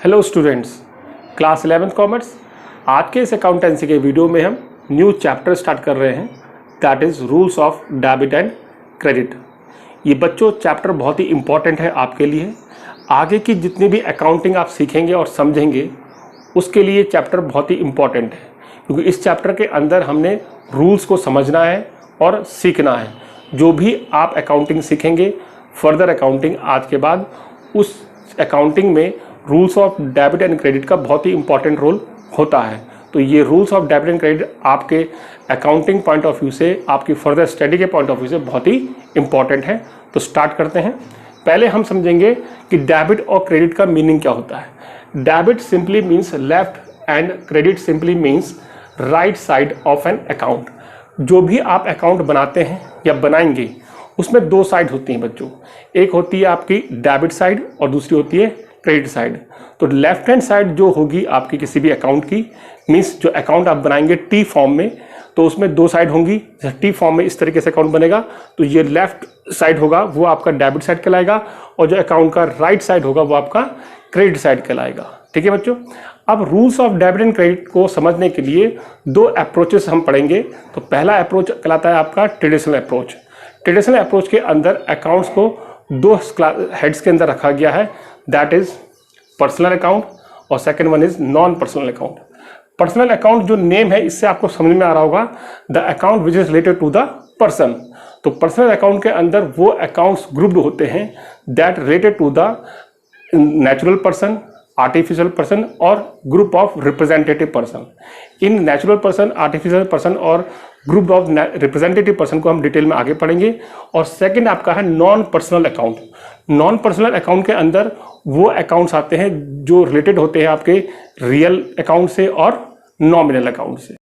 Hello students, class 11th commerce. आज के इस अकाउंटेंसी के वीडियो में हम न्यू चैप्टर स्टार्ट कर रहे हैं, that is rules of debit and credit. ये बच्चों चैप्टर बहुत ही इम्पॉर्टेंट है आपके लिए। आगे की जितनी भी अकाउंटिंग आप सीखेंगे और समझेंगे उसके लिए चैप्टर बहुत ही इम्पॉर्टेंट है, क्योंकि इस चैप्टर के अंदर हमने रूल्स को समझना है और सीखना है। जो भी आप अकाउंटिंग सीखेंगे, फर्दर अकाउंटिंग आज के बाद, उस अकाउंटिंग में rules of debit and credit का बहुत ही इंपॉर्टेंट रोल होता है। तो ये rules of debit and credit आपके अकाउंटिंग पॉइंट ऑफ व्यू से, आपकी फर्दर स्टडी के पॉइंट ऑफ व्यू से बहुत ही इंपॉर्टेंट है। तो स्टार्ट करते हैं। पहले हम समझेंगे कि डेबिट और क्रेडिट का मीनिंग क्या होता है। Debit simply means left and credit simply means right side of an account. जो भी आप अकाउंट बनाते हैं या बनाएंगे उसमें दो साइड होती हैं बच्चों। एक होती है आपकी डेबिट साइड और दूसरी होती है क्रेडिट साइड। तो लेफ्ट हैंड साइड जो होगी आपकी किसी भी अकाउंट की, मीन्स जो अकाउंट आप बनाएंगे टी फॉर्म में, तो उसमें दो साइड होंगी। जैसे टी फॉर्म में इस तरीके से अकाउंट बनेगा तो ये लेफ्ट साइड होगा, वो आपका डेबिट साइड कहलाएगा, और जो अकाउंट का राइट साइड होगा वो आपका क्रेडिट साइड कहलाएगा। ठीक है बच्चों। अब rules of debit and credit को समझने के लिए दो अप्रोचेस हम पढ़ेंगे। तो पहला अप्रोच कहलाता है आपका ट्रेडिशनल अप्रोच। ट्रेडिशनल अप्रोच के अंदर अकाउंट्स को दो हेड्स के अंदर रखा गया है, दैट इज पर्सनल अकाउंट और second one is non personal account. Personal account जो नेम है इससे आपको समझ में आ रहा होगा, the account which is related to the person. तो पर्सनल अकाउंट के अंदर वो अकाउंट्स ग्रुप्ड होते हैं that related to the natural person, artificial person और ग्रुप ऑफ रिप्रेजेंटेटिव पर्सन। इन नेचुरल पर्सन, आर्टिफिशियल पर्सन और ग्रुप ऑफ रिप्रेजेंटेटिव पर्सन को हम डिटेल में आगे पढ़ेंगे। और सेकंड आपका है non personal account. Non personal account के अंदर वो अकाउंट्स आते हैं जो रिलेटेड होते हैं आपके रियल अकाउंट से और नॉमिनल अकाउंट से।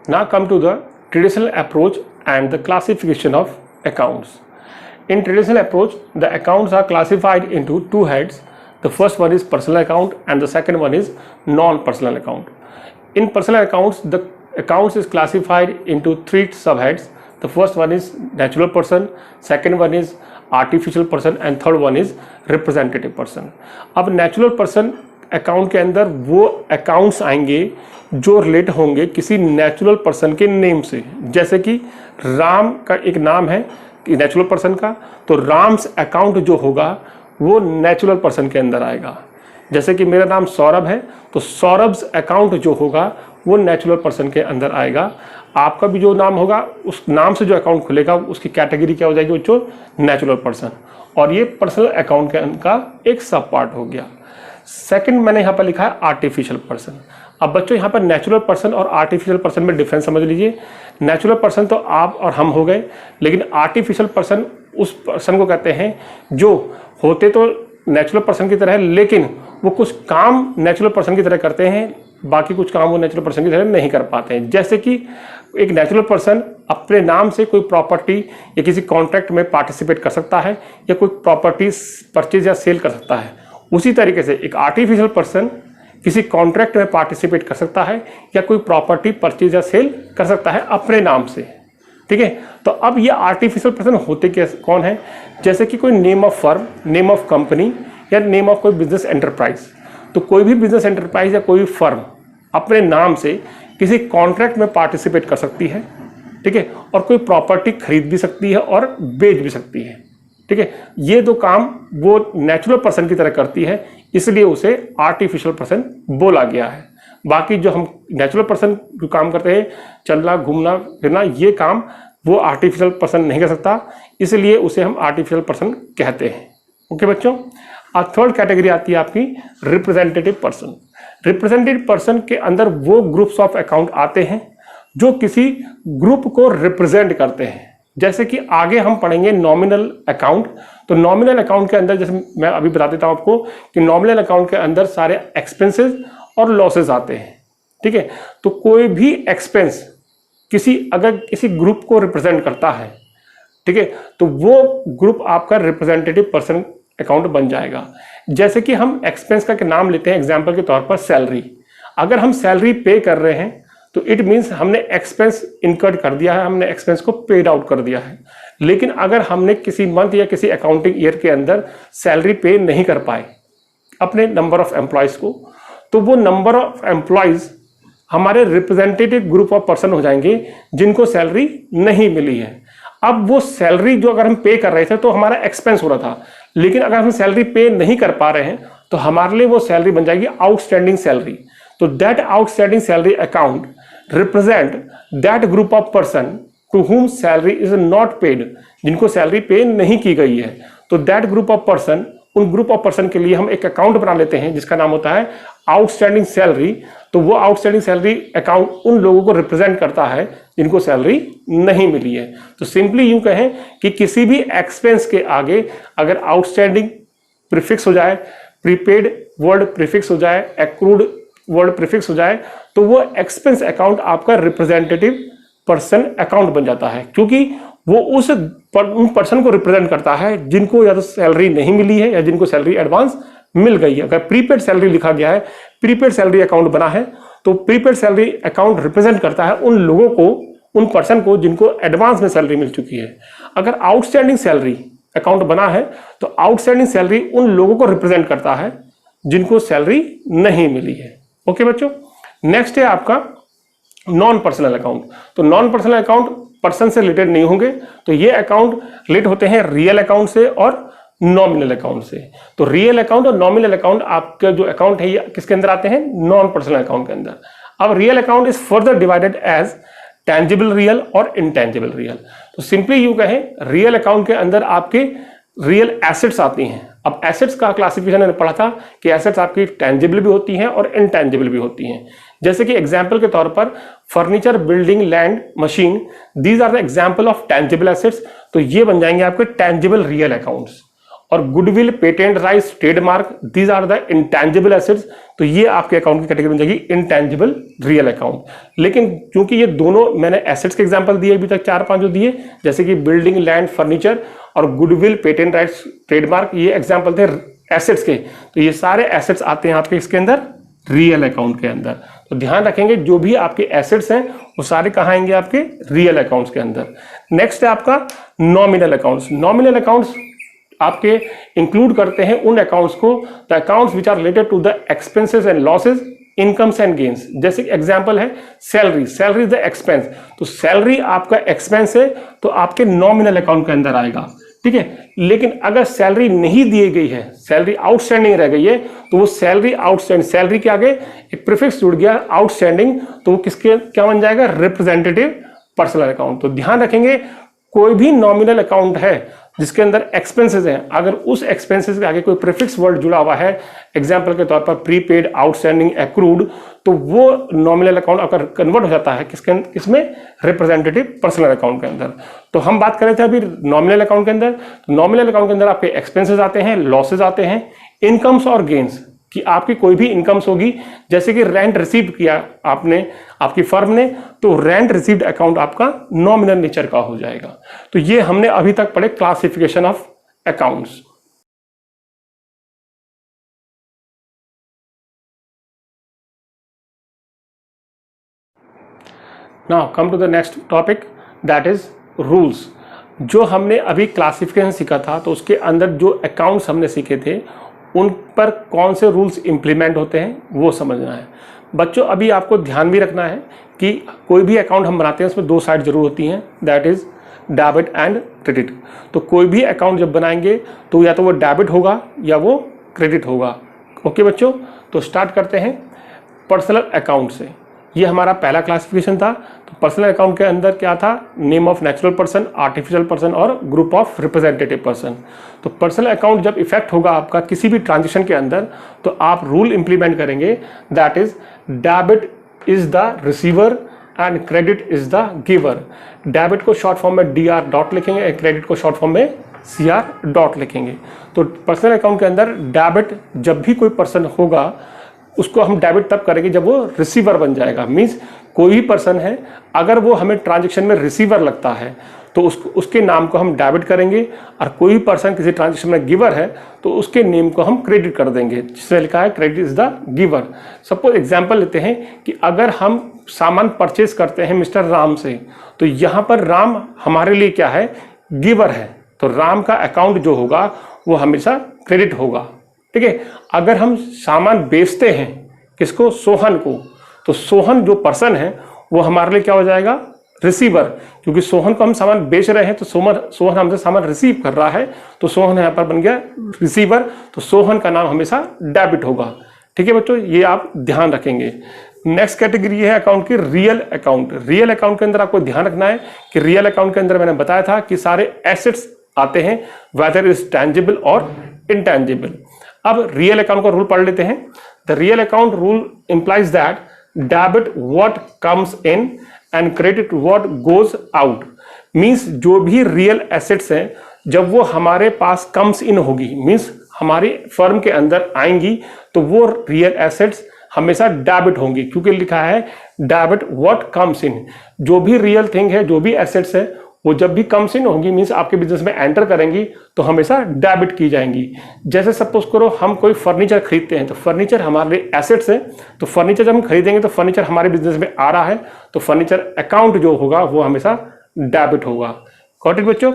Now come to the traditional approach and the classification of accounts. In traditional approach, the accounts are classified into two heads. The first one is personal account and the second one is non-personal account. In personal accounts, the accounts is classified into three subheads. The first one is natural person, second one is artificial person and third one is representative person. अब natural person account के अंदर वो accounts आएंगे जो relate होंगे किसी natural person के name से। जैसे कि राम का एक नाम है नेचुरल पर्सन का, तो राम्स अकाउंट जो होगा वो नेचुरल पर्सन के अंदर आएगा। जैसे कि मेरा नाम सौरभ है तो सौरभ्स अकाउंट जो होगा वो नेचुरल पर्सन के अंदर आएगा। आपका भी जो नाम होगा उस नाम से जो अकाउंट खुलेगा उसकी कैटेगरी क्या हो जाएगी बच्चों, नेचुरल पर्सन। और ये पर्सनल अकाउंट का एक सब पार्ट हो गया। सेकंड मैंने यहाँ पर लिखा है आर्टिफिशियल पर्सन। अब बच्चों यहाँ पर नेचुरल पर्सन और आर्टिफिशियल पर्सन में डिफरेंस समझ लीजिए। नेचुरल पर्सन तो आप और हम हो गए, लेकिन आर्टिफिशियल पर्सन उस पर्सन को कहते हैं जो होते तो नेचुरल पर्सन की तरह है, लेकिन वो कुछ काम नेचुरल पर्सन की तरह करते हैं, बाकी कुछ काम वो नेचुरल पर्सन की तरह नहीं कर पाते हैं। जैसे कि एक नेचुरल पर्सन अपने नाम से कोई प्रॉपर्टी या किसी कॉन्ट्रैक्ट में पार्टिसिपेट कर सकता है या कोई प्रॉपर्टी परचेज या सेल कर सकता है। उसी तरीके से एक आर्टिफिशियल पर्सन किसी कॉन्ट्रैक्ट में पार्टिसिपेट कर सकता है या कोई प्रॉपर्टी परचेज या सेल कर सकता है अपने नाम से। ठीक है। तो अब ये आर्टिफिशियल पर्सन होते कौन है, जैसे कि कोई name of firm, name of company या नेम ऑफ कोई बिजनेस एंटरप्राइज। तो कोई भी बिजनेस एंटरप्राइज या कोई फर्म अपने नाम से किसी कॉन्ट्रैक्ट में पार्टिसिपेट कर सकती है। ठीक है। और कोई प्रॉपर्टी खरीद भी सकती है और बेच भी सकती है। ठीक है। ये दो काम वो नेचुरल पर्सन की तरह करती है, इसलिए उसे आर्टिफिशियल पर्सन बोला गया है। बाकी जो हम नेचुरल पर्सन जो काम करते हैं, चलना घूमना फिरना, ये काम वो आर्टिफिशियल पर्सन नहीं कर सकता, इसलिए उसे हम आर्टिफिशियल पर्सन कहते हैं। ओके बच्चों। और थर्ड कैटेगरी आती है आपकी रिप्रेजेंटेटिव पर्सन। रिप्रेजेंटेटिव पर्सन के अंदर वो ग्रुप्स ऑफ अकाउंट आते हैं जो किसी ग्रुप को रिप्रेजेंट करते हैं। जैसे कि आगे हम पढ़ेंगे नॉमिनल अकाउंट। तो नॉमिनल अकाउंट के अंदर, जैसे मैं अभी बता देता हूं आपको कि नॉमिनल अकाउंट के अंदर सारे एक्सपेंसेस और लॉसेस आते हैं। ठीक है। तो कोई भी एक्सपेंस अगर किसी ग्रुप को रिप्रेजेंट करता है, ठीक है, तो वो ग्रुप आपका रिप्रेजेंटेटिव पर्सन अकाउंट बन जाएगा। जैसे कि हम एक्सपेंस का नाम लेते हैं एग्जाम्पल के तौर पर सैलरी। अगर हम सैलरी पे कर रहे हैं तो इट मीन्स हमने एक्सपेंस इनकर्ड कर दिया है, हमने एक्सपेंस को पेड आउट कर दिया है। लेकिन अगर हमने किसी मंथ या किसी अकाउंटिंग ईयर के अंदर सैलरी पे नहीं कर पाए अपने नंबर ऑफ एम्प्लॉयज को, तो वो नंबर ऑफ एम्प्लॉयज हमारे रिप्रेजेंटेटिव ग्रुप ऑफ पर्सन हो जाएंगे जिनको सैलरी नहीं मिली है। अब वो सैलरी जो अगर हम पे कर रहे थे तो हमारा एक्सपेंस हो रहा था, लेकिन अगर हम सैलरी पे नहीं कर पा रहे हैं तो हमारे लिए वो सैलरी बन जाएगी आउटस्टैंडिंग सैलरी। तो that outstanding salary account represent that group of person to whom salary is not paid, जिनको सैलरी पे नहीं की गई है। तो दैट ग्रुप ऑफ पर्सन, उन ग्रुप ऑफ पर्सन के लिए हम एक अकाउंट बना लेते हैं जिसका नाम होता है आउटस्टैंडिंग सैलरी। तो वो आउटस्टैंडिंग सैलरी अकाउंट उन लोगों को रिप्रेजेंट करता है जिनको सैलरी नहीं मिली है। तो सिंपली यूं कहें कि किसी भी एक्सपेंस के आगे अगर आउटस्टैंडिंग प्रीफिक्स हो जाए, प्रीपेड वर्ड प्रीफिक्स हो जाए, एक्रूड वर्ड प्रीफिक्स हो जाए, तो वो एक्सपेंस अकाउंट आपका रिप्रेजेंटेटिव पर्सन अकाउंट बन जाता है, क्योंकि वो उन पर्सन को रिप्रेजेंट करता है जिनको या तो सैलरी नहीं मिली है या जिनको सैलरी एडवांस मिल गई है। अगर प्रीपेड सैलरी लिखा गया है, प्रीपेड सैलरी अकाउंट बना है, तो प्रीपेड सैलरी अकाउंट रिप्रेजेंट करता है उन लोगों को, उन पर्सन को जिनको एडवांस में सैलरी मिल चुकी है। अगर आउटस्टैंडिंग सैलरी अकाउंट बना है तो आउटस्टैंडिंग सैलरी उन लोगों को रिप्रेजेंट करता है जिनको सैलरी नहीं मिली है। ओके बच्चों, नेक्स्ट है आपका नॉन पर्सनल अकाउंट। तो नॉन पर्सनल अकाउंट पर्सन से रिलेटेड नहीं होंगे, तो ये अकाउंट रिलेट होते हैं रियल अकाउंट से और नॉमिनल अकाउंट से। तो रियल अकाउंट और नॉमिनल अकाउंट आपका जो अकाउंट है ये किसके अंदर आते हैं? नॉन पर्सनल अकाउंट के अंदर। अब real account is further divided as tangible real और इनटेंजिबल रियल। तो सिंपली यूं कहें, रियल अकाउंट के अंदर आपके रियल एसेट्स आती हैं। अब एसेट्स का क्लासिफिकेशन मैंने पढ़ा था कि एसेट्स आपकी टेंजिबल भी होती हैं और इनटेंजिबल भी होती हैं। जैसे कि एग्जाम्पल के तौर पर furniture, building, land, machine, these are the example of tangible assets. तो ये बन जाएंगे आपके टेंजिबल रियल अकाउंट्स। और goodwill, patent rights, trademark, these are the intangible assets. तो ये आपके अकाउंट की कैटेगरी बन जाएगी इनटेंजिबल रियल अकाउंट। लेकिन क्योंकि ये दोनों मैंने एसेट्स के एग्जांपल दिए अभी तक 4-5 जो दिए, जैसे कि बिल्डिंग, लैंड, फर्नीचर और गुडविल, पेटेंट राइट्स, ट्रेडमार्क, ये एग्जांपल थे एसेट्स के। तो ये सारे एसेट्स आते हैं आपके इसके अंदर रियल अकाउंट के अंदर। तो ध्यान रखेंगे जो भी आपके एसेट्स हैं वो सारे कहाँ आएंगे? आपके रियल अकाउंट्स के अंदर। नेक्स्ट है आपका नॉमिनल अकाउंट्स। नॉमिनल अकाउंट्स आपके इंक्लूड करते हैं उन अकाउंट्स को, the accounts which are related to the expenses and losses, incomes and gains. जैसे एग्जांपल है salary, salary is the expense. तो सैलरी आपका एक्सपेंस है तो आपके नॉमिनल अकाउंट के अंदर आएगा, ठीक है। लेकिन अगर सैलरी नहीं दी गई है, सैलरी आउटस्टैंडिंग रह गई है, तो वो सैलरी आउटस्टैंडिंग, सैलरी के आगे एक प्रीफिक्स जुड़ गया आउटस्टैंडिंग, तो वो किसके क्या बन जाएगा? Representative personal account. तो ध्यान रखेंगे कोई भी नॉमिनल अकाउंट है जिसके अंदर एक्सपेंसेस हैं, अगर उस एक्सपेंसेस के आगे कोई प्रीफिक्स वर्ड जुड़ा हुआ है, एग्जांपल के तौर पर प्रीपेड, आउटस्टैंडिंग, एक्रूड, तो वो नॉमिनल अकाउंट अगर कन्वर्ट हो जाता है किसमें? रिप्रेजेंटेटिव पर्सनल अकाउंट के अंदर। तो हम बात कर रहे थे अभी नॉमिनल अकाउंट के अंदर। नॉमिनल अकाउंट के अंदर आपके एक्सपेंसेस आते हैं, लॉसेज आते हैं, इनकम्स और गेन्स, कि आपकी कोई भी इनकम्स होगी, जैसे कि रेंट रिसीव किया आपने, आपकी फर्म ने, तो रेंट रिसीव्ड अकाउंट आपका नॉमिनल नेचर का हो जाएगा। तो ये हमने अभी तक पढ़े classification of accounts. Now come to the next topic, that is rules. जो हमने अभी क्लासिफिकेशन सीखा था, तो उसके अंदर जो अकाउंट्स हमने सीखे थे उन पर कौन से रूल्स इंप्लीमेंट होते हैं वो समझना है। बच्चों अभी आपको ध्यान भी रखना है कि कोई भी अकाउंट हम बनाते हैं उसमें 2 साइड जरूर होती हैं, that is debit and credit. तो कोई भी अकाउंट जब बनाएंगे तो या तो वो डेबिट होगा या वो क्रेडिट होगा। ओके बच्चों, तो स्टार्ट करते हैं पर्सनल अकाउंट से। ये हमारा पहला क्लासिफिकेशन था। तो पर्सनल अकाउंट के अंदर क्या था? Name of natural person, artificial person और ग्रुप ऑफ रिप्रेजेंटेटिव पर्सन। तो पर्सनल अकाउंट जब इफेक्ट होगा आपका किसी भी ट्रांजेक्शन के अंदर, तो आप रूल इंप्लीमेंट करेंगे, that is debit is the receiver and credit is the giver. Debit को शॉर्ट फॉर्म में DR डॉट लिखेंगे, क्रेडिट को शॉर्ट फॉर्म में CR डॉट लिखेंगे। तो पर्सनल अकाउंट के अंदर डेबिट जब भी कोई पर्सन होगा उसको हम डेबिट तब करेंगे जब वो रिसीवर बन जाएगा। मींस कोई भी पर्सन है, अगर वो हमें ट्रांजैक्शन में रिसीवर लगता है तो उसके नाम को हम डेबिट करेंगे, और कोई भी पर्सन किसी ट्रांजैक्शन में गिवर है तो उसके नेम को हम क्रेडिट कर देंगे, जिसमें लिखा है credit is the giver. Suppose example लेते हैं कि अगर हम सामान परचेज करते हैं मिस्टर राम से, तो यहाँ पर राम हमारे लिए क्या है, गिवर है, तो राम का अकाउंट जो होगा वो हमेशा क्रेडिट होगा। ठीक है। अगर हम सामान बेचते हैं किसको, सोहन को, तो सोहन जो पर्सन है वो हमारे लिए क्या हो जाएगा, रिसीवर, क्योंकि सोहन को हम सामान बेच रहे हैं तो सोहन हमसे सामान रिसीव कर रहा है, तो सोहन यहाँ पर बन गया रिसीवर, तो सोहन का नाम हमेशा डेबिट होगा। ठीक है बच्चों, ये आप ध्यान रखेंगे। नेक्स्ट कैटेगरी है अकाउंट की रियल अकाउंट। रियल अकाउंट के अंदर आपको ध्यान रखना है कि रियल अकाउंट के अंदर मैंने बताया था कि सारे एसेट्स आते हैं, वेदर इज टैंजिबल और इनटैंजिबल। अब रियल अकाउंट का रूल पढ़ लेते हैं। The real account rule implies that debit what comes in and credit what goes out. Means जो भी रियल एसेट्स हैं जब वो हमारे पास कम्स इन होगी, मींस हमारी फर्म के अंदर आएंगी, तो वो रियल एसेट्स हमेशा डेबिट होंगी, क्योंकि लिखा है डेबिट व्हाट कम्स इन। जो भी रियल थिंग है, जो भी एसेट्स है, वो जब भी कम्स इन होगी, मींस आपके बिजनेस में एंटर करेंगी, तो हमेशा डेबिट की जाएंगी। जैसे सपोज करो हम कोई फर्नीचर खरीदते हैं, तो फर्नीचर हमारे लिए एसेट्स है, तो फर्नीचर जब हम खरीदेंगे तो फर्नीचर हमारे बिजनेस में आ रहा है, तो फर्नीचर अकाउंट जो होगा वो हमेशा डेबिट होगा। गॉट इट बच्चों।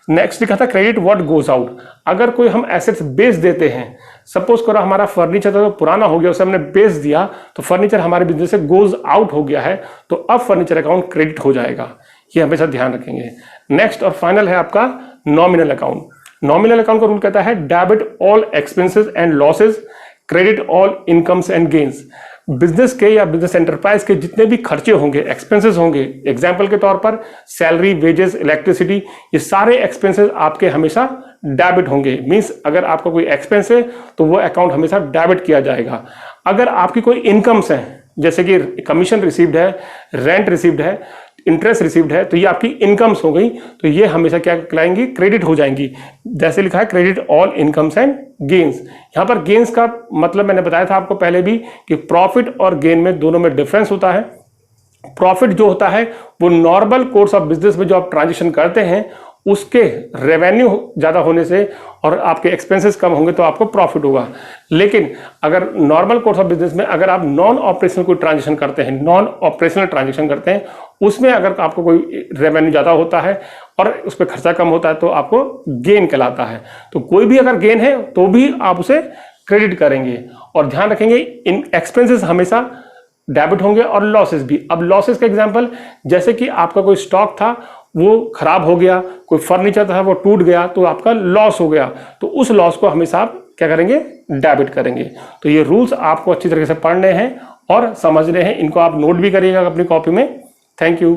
नेक्स्ट लिखा था क्रेडिट व्हाट गोज आउट। अगर कोई हम एसेट्स बेच देते हैं, सपोज करो हमारा फर्नीचर तो पुराना हो गया, उसे हमने बेच दिया, तो फर्नीचर हमारे बिजनेस से गोज आउट हो गया है, तो अब फर्नीचर अकाउंट क्रेडिट हो जाएगा। ये हमेशा ध्यान रखेंगे। नेक्स्ट और फाइनल है आपका नॉमिनल अकाउंट। नॉमिनल अकाउंट का रूल कहता है debit all expenses and losses, credit all incomes and gains. Business के या बिजनेस एंटरप्राइज के जितने भी खर्चे होंगे, एक्सपेंसेस होंगे, एग्जाम्पल के तौर पर सैलरी, वेजेस, इलेक्ट्रिसिटी, ये सारे एक्सपेंसेस आपके हमेशा डेबिट होंगे। मींस अगर आपका कोई एक्सपेंस है तो वो अकाउंट हमेशा डेबिट किया जाएगा। अगर आपकी कोई इनकम्स हैं, जैसे कि कमीशन रिसीव्ड है, रेंट रिसीव्ड है, इंटरेस्ट रिसीव्ड है, तो ये आपकी इनकम्स हो गई, तो ये हमेशा क्या कहलाएंगी, क्रेडिट हो जाएंगी। जैसे लिखा है credit all incomes and gains. यहाँ पर गेन्स का मतलब मैंने बताया था आपको पहले भी कि प्रॉफिट और गेन में दोनों में डिफरेंस होता है। प्रॉफिट जो होता है वो नॉर्मल कोर्स ऑफ बिजनेस में जो आप ट्रांजेक्शन करते हैं उसके रेवेन्यू ज़्यादा होने से और आपके एक्सपेंसेस कम होंगे तो आपको प्रॉफिट होगा। लेकिन अगर नॉर्मल कोर्स ऑफ बिजनेस में अगर आप नॉन ऑपरेशनल कोई ट्रांजेक्शन करते हैं, नॉन ऑपरेशनल ट्रांजेक्शन करते हैं, उसमें अगर आपको कोई रेवेन्यू ज़्यादा होता है और उस पर खर्चा कम होता है तो आपको गेन कहलाता है। तो कोई भी अगर गेन है तो भी आप उसे क्रेडिट करेंगे। और ध्यान रखेंगे इन एक्सपेंसेस हमेशा डेबिट होंगे और लॉसेस भी। अब लॉसेस का एग्जांपल, जैसे कि आपका कोई स्टॉक था वो खराब हो गया, कोई फर्नीचर था वो टूट गया, तो आपका लॉस हो गया, तो उस लॉस को हमेशा आप क्या करेंगे, डेबिट करेंगे। तो ये रूल्स आपको अच्छी तरीके से पढ़ने हैं और समझने हैं, इनको आप नोट भी करिएगा अपनी कॉपी में। Thank you.